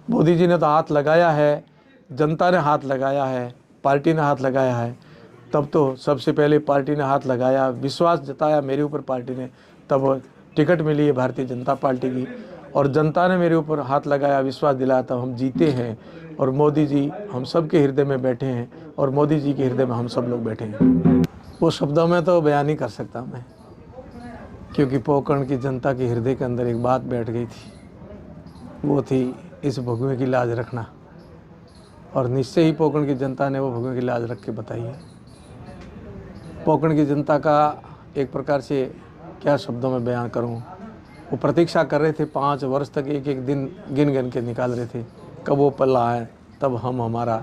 मोदी जी ने तो हाथ लगाया है, जनता ने हाथ लगाया है, पार्टी ने हाथ लगाया है। तब तो सबसे पहले पार्टी ने हाथ लगाया, विश्वास जताया मेरे ऊपर पार्टी ने, तब टिकट मिली है भारतीय जनता पार्टी की। और जनता ने मेरे ऊपर हाथ लगाया, विश्वास दिलाया, तब हम जीते हैं। और मोदी जी हम सब के हृदय में बैठे हैं, और मोदी जी के हृदय में हम सब लोग बैठे हैं। वो शब्दों में तो बयान नहीं कर सकता मैं, क्योंकि पोकरण की जनता के हृदय के अंदर एक बात बैठ गई थी, वो थी इस भगवे की लाज रखना। और निश्चय ही पोकरण की जनता ने वो भगवे की लाज रख के बताई है। पोकरण की जनता का एक प्रकार से क्या शब्दों में बयान करूं, वो प्रतीक्षा कर रहे थे 5 वर्ष तक, एक एक दिन गिन गिन के निकाल रहे थे, कब वो पल आए तब हम हमारा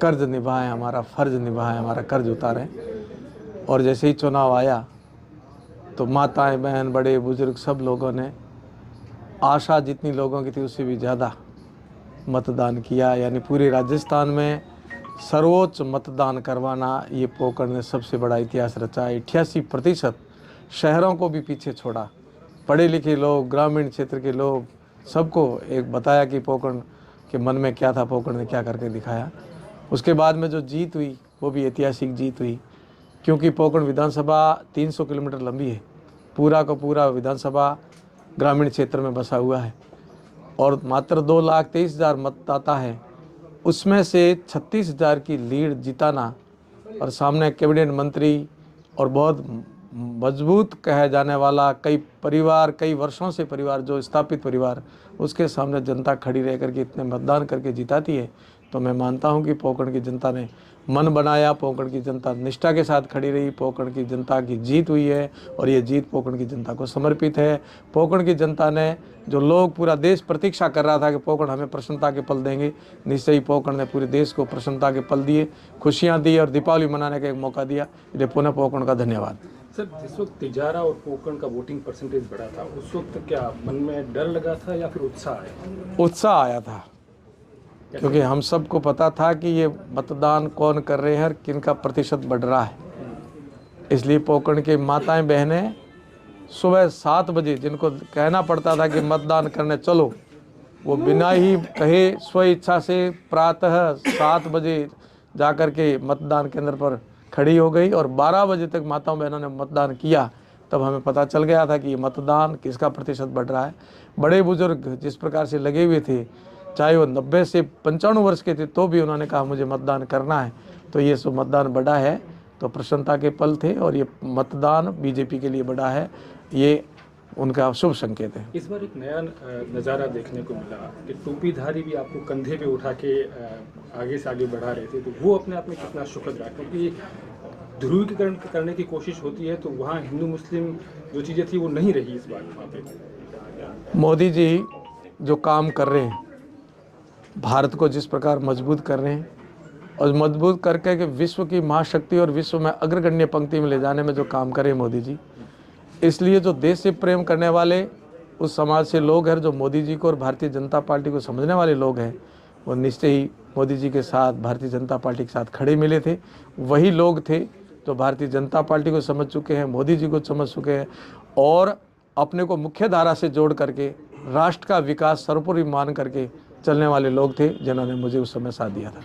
कर्ज निभाएं, हमारा फ़र्ज निभाएं, हमारा कर्ज उतारें। और जैसे ही चुनाव आया तो माताएं, बहन, बड़े बुजुर्ग सब लोगों ने, आशा जितनी लोगों की थी उससे भी ज़्यादा मतदान किया। यानी पूरे राजस्थान में सर्वोच्च मतदान करवाना, ये पोकरण ने सबसे बड़ा इतिहास रचा। 88% शहरों को भी पीछे छोड़ा। पढ़े लिखे लोग, ग्रामीण क्षेत्र के लोग, सबको एक बताया कि पोकरण के मन में क्या था, पोकरण ने क्या करके दिखाया। उसके बाद में जो जीत हुई वो भी ऐतिहासिक जीत हुई, क्योंकि पोकरण विधानसभा 300 किलोमीटर लंबी है। पूरा का पूरा विधानसभा ग्रामीण क्षेत्र में बसा हुआ है, और मात्र 2,23,000 मतदाता हैं। उसमें से 36,000 की लीड जिताना, और सामने कैबिनेट मंत्री और बहुत मजबूत कहा जाने वाला कई परिवार, कई वर्षों से परिवार, जो स्थापित परिवार, उसके सामने जनता खड़ी रह करके इतने मतदान करके जिताती है। तो मैं मानता हूं कि पोकरण की जनता ने मन बनाया, पोकरण की जनता निष्ठा के साथ खड़ी रही, पोकरण की जनता की जीत हुई है, और ये जीत पोकरण की जनता को समर्पित है। पोकरण की जनता ने, जो लोग, पूरा देश प्रतीक्षा कर रहा था कि पोकरण हमें प्रसन्नता के पल देंगे, निश्चय ही पोकरण ने पूरे देश को प्रसन्नता के पल दिए, खुशियाँ दी, और दीपावली मनाने का एक मौका दिया। इसलिए पुनः पोकरण का धन्यवाद। सर, जिस वक्त तिजारा और पोकरण का वोटिंग परसेंटेज बढ़ा था, उस वक्त क्या मन में डर लगा था या फिर उत्साह आया? उत्साह आया था, क्योंकि हम सबको पता था कि ये मतदान कौन कर रहे हैं और किनका प्रतिशत बढ़ रहा है। इसलिए पोकरण के माताएं, बहनें सुबह 7 बजे, जिनको कहना पड़ता था कि मतदान करने चलो, वो बिना ही कहे स्व इच्छा से प्रातः 7 बजे जाकर के मतदान केंद्र पर खड़ी हो गई, और 12 बजे तक माताओं बहनों ने मतदान किया। तब हमें पता चल गया था कि ये मतदान किसका प्रतिशत बढ़ रहा है। बड़े बुजुर्ग जिस प्रकार से लगे हुए थे, चाहे वो 90 से 95 वर्ष के थे, तो भी उन्होंने कहा मुझे मतदान करना है। तो ये सो मतदान बढ़ा है, तो प्रसन्नता के पल थे, और ये मतदान बीजेपी के लिए बढ़ा है, ये उनका शुभ संकेत है। इस बार एक नया नज़ारा देखने को मिला कि टोपीधारी भी आपको कंधे पे उठा के आगे से आगे बढ़ा रहे थे, तो वो अपने आप में कितना सुखद रहा, क्योंकि ध्रुवीकरण करने की कोशिश होती है तो वहाँ हिंदू मुस्लिम जो चीज़ें थी वो नहीं रही इस बार वहाँ पे। मोदी जी जो काम कर रहे हैं, भारत को जिस प्रकार मजबूत कर रहे हैं, और मजबूत करके कि विश्व की महाशक्ति और विश्व में अग्रगण्य पंक्ति में ले जाने में जो काम करे मोदी जी, इसलिए जो देश से प्रेम करने वाले उस समाज से लोग हैं, जो मोदी जी को और भारतीय जनता पार्टी को समझने वाले लोग हैं, वो निश्चय ही मोदी जी के साथ, भारतीय जनता पार्टी के साथ खड़े मिले थे। वही लोग थे जो भारतीय जनता पार्टी को समझ चुके हैं, मोदी जी को समझ चुके हैं, और अपने को मुख्य धारा से जोड़ करके राष्ट्र का विकास सर्वोपरि मान करके चलने वाले लोग थे, जिन्होंने मुझे उस समय साथ दिया था।